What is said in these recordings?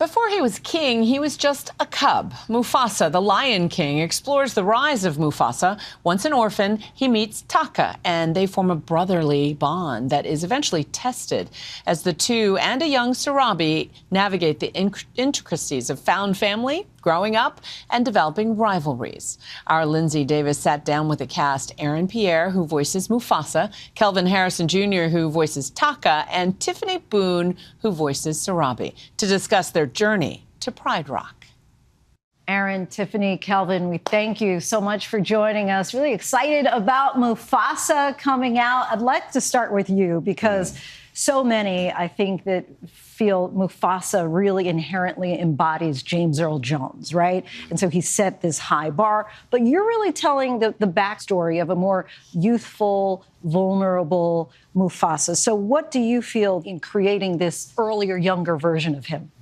Before he was king, he was just a cub. Mufasa, the Lion King, explores the rise of Mufasa. Once an orphan, he meets Taka, and they form a brotherly bond that is eventually tested as the two and a young Sarabi navigate the intricacies of found family, growing up, and developing rivalries. Our Linsey Davis sat down with the cast: Aaron Pierre, who voices Mufasa, Kelvin Harrison Jr., who voices Taka, and Tiffany Boone, who voices Sarabi, to discuss their journey to Pride Rock. Aaron, Tiffany, Kelvin, we thank you so much for joining us. Really excited about Mufasa coming out. I'd like to start with you because so many, I think, that feel Mufasa really inherently embodies James Earl Jones, right? And so he set this high bar. But you're really telling the backstory of a more youthful, vulnerable Mufasa. So what do you feel in creating this earlier, younger version of him?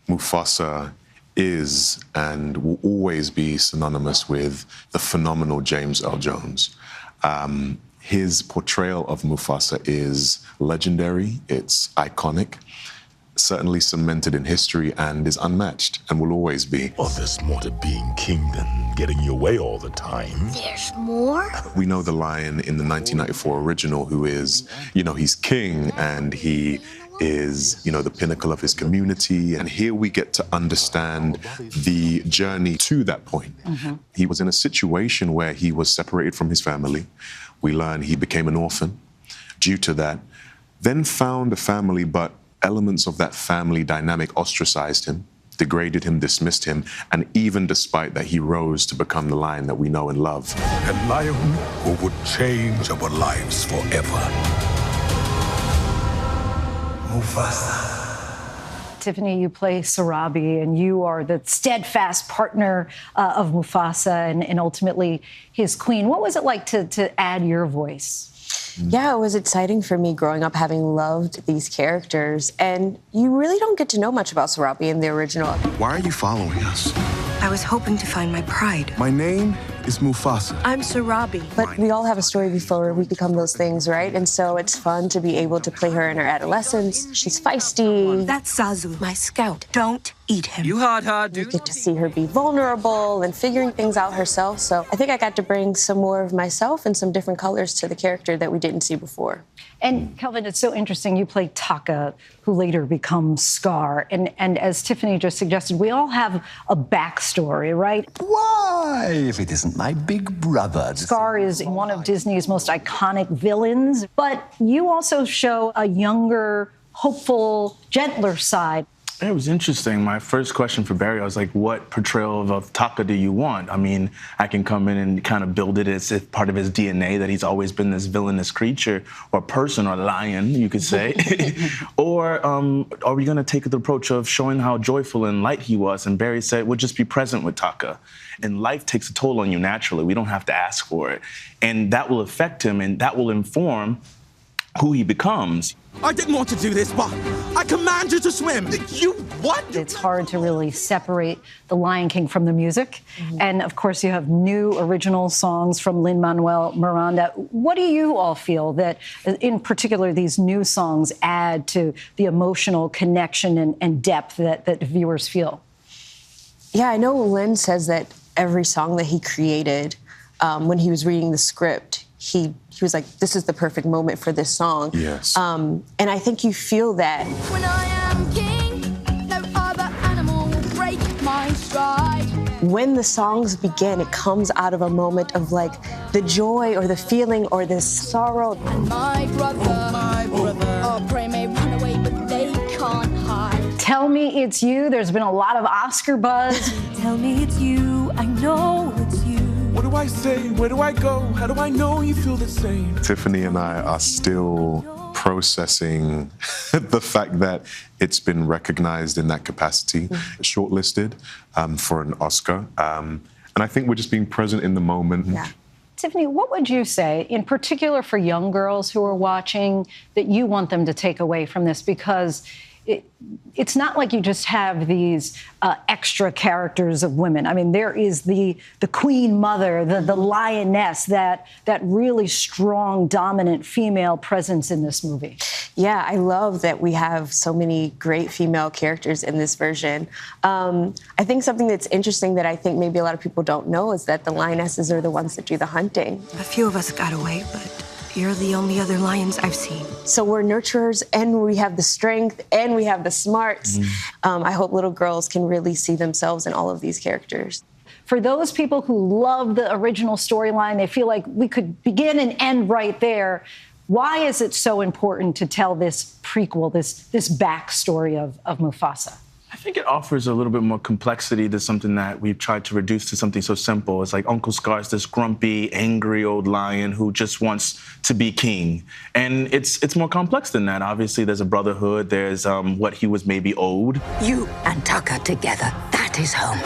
Mufasa is and will always be synonymous with the phenomenal James Earl Jones. His portrayal of Mufasa is legendary, it's iconic, certainly cemented in history, and is unmatched and will always be. Well, there's more to being king than getting your way all the time. There's more? We know the lion in the 1994 original who is, he's king and he is, the pinnacle of his community. And here we get to understand the journey to that point. He was in a situation where he was separated from his family. We learn he became an orphan due to that, then found a family, but elements of that family dynamic ostracized him, degraded him, dismissed him, and even despite that, he rose to become the lion that we know and love. A lion who would change our lives forever. Mufasa. Tiffany, you play Sarabi, and you are the steadfast partner of Mufasa and ultimately his queen. What was it like to add your voice? Yeah, it was exciting for me growing up, having loved these characters. And you really don't get to know much about Sarabi in the original. Why are you following us? I was hoping to find my pride. My name is Mufasa. I'm Sarabi. But we all have a story before we become those things, right? And so it's fun to be able to play her in her adolescence. She's feisty. That's Zazu, my scout. Don't eat him. You hard, dude. You get to see her be vulnerable and figuring things out herself. So I think I got to bring some more of myself and some different colors to the character that we didn't see before. And Kelvin, it's so interesting. You play Taka, who later becomes Scar. And as Tiffany just suggested, we all have a backstory, right? Why, if it isn't my big brother? Scar is one of Disney's most iconic villains, but you also show a younger, hopeful, gentler side. It was interesting. My first question for Barry, I was like, what portrayal of Taka do you want? I mean, I can come in and kind of build it as if part of his DNA, that he's always been this villainous creature or person or lion, you could say. Or are we going to take the approach of showing how joyful and light he was? And Barry said, we'll just be present with Taka. And life takes a toll on you naturally. We don't have to ask for it. And that will affect him, and that will inform who he becomes. I didn't want to do this, but I command you to swim. You what? It's hard to really separate The Lion King from the music. And of course, you have new original songs from Lin-Manuel Miranda. What do you all feel that, in particular, these new songs add to the emotional connection and depth that viewers feel? Yeah, I know Lin says that every song that he created, when he was reading the script, he was like, this is the perfect moment for this song. Yes. And I think you feel that. When I am king, no other animal will break my stride. When the songs begin, it comes out of a moment of like the joy or the feeling or the sorrow. My brother, oh, pray may run away, but they can't hide. Tell Me It's You. There's been a lot of Oscar buzz. Tell me it's you, I know it's you. What do I say? Where do I go? How do I know you feel the same? Tiffany and I are still processing the fact that it's been recognized in that capacity, shortlisted for an Oscar. And I think we're just being present in the moment. Yeah. Tiffany, what would you say, in particular for young girls who are watching, that you want them to take away from this? Because it's not like you just have these extra characters of women. I mean, there is the queen mother, the lioness, that really strong, dominant female presence in this movie. Yeah, I love that we have so many great female characters in this version. I think something that's interesting that I think maybe a lot of people don't know is that the lionesses are the ones that do the hunting. A few of us got away, but you're the only other lions I've seen. So we're nurturers, and we have the strength, and we have the smarts. I hope little girls can really see themselves in all of these characters. For those people who love the original storyline, they feel like we could begin and end right there. Why is it so important to tell this prequel, this backstory of Mufasa? I think it offers a little bit more complexity to something that we've tried to reduce to something so simple. It's like Uncle Scar's this grumpy, angry old lion who just wants to be king. And it's more complex than that. Obviously, there's a brotherhood. There's what he was maybe owed. You and Taka together, that is home.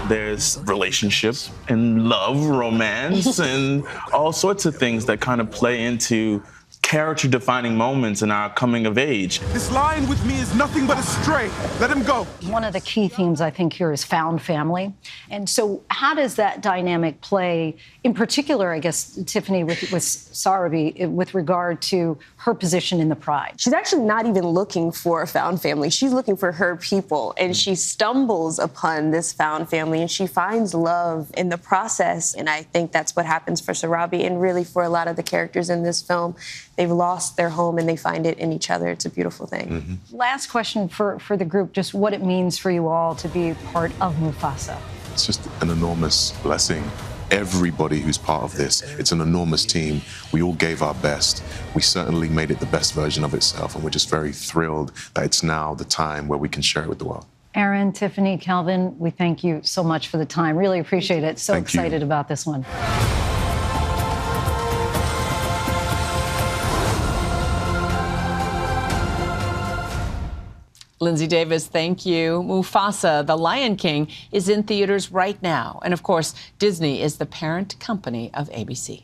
There's relationships and love, romance, and all sorts of things that kind of play into character-defining moments in our coming of age. This lion with me is nothing but a stray. Let him go. One of the key themes, I think, here is found family. And so how does that dynamic play, in particular, I guess, Tiffany, with Sarabi, with regard to her position in the pride? She's actually not even looking for a found family. She's looking for her people, and she stumbles upon this found family, and she finds love in the process. And I think that's what happens for Sarabi, and really for a lot of the characters in this film. They've lost their home, and they find it in each other. It's a beautiful thing. Last question for the group, just what it means for you all to be part of Mufasa. It's just an enormous blessing. Everybody who's part of this, it's an enormous team. We all gave our best. We certainly made it the best version of itself, and we're just very thrilled that it's now the time where we can share it with the world. Aaron, Tiffany, Kelvin, we thank you so much for the time. Really appreciate it. So excited about this one. Linsey Davis, thank you. Mufasa, the Lion King, is in theaters right now. And of course, Disney is the parent company of ABC.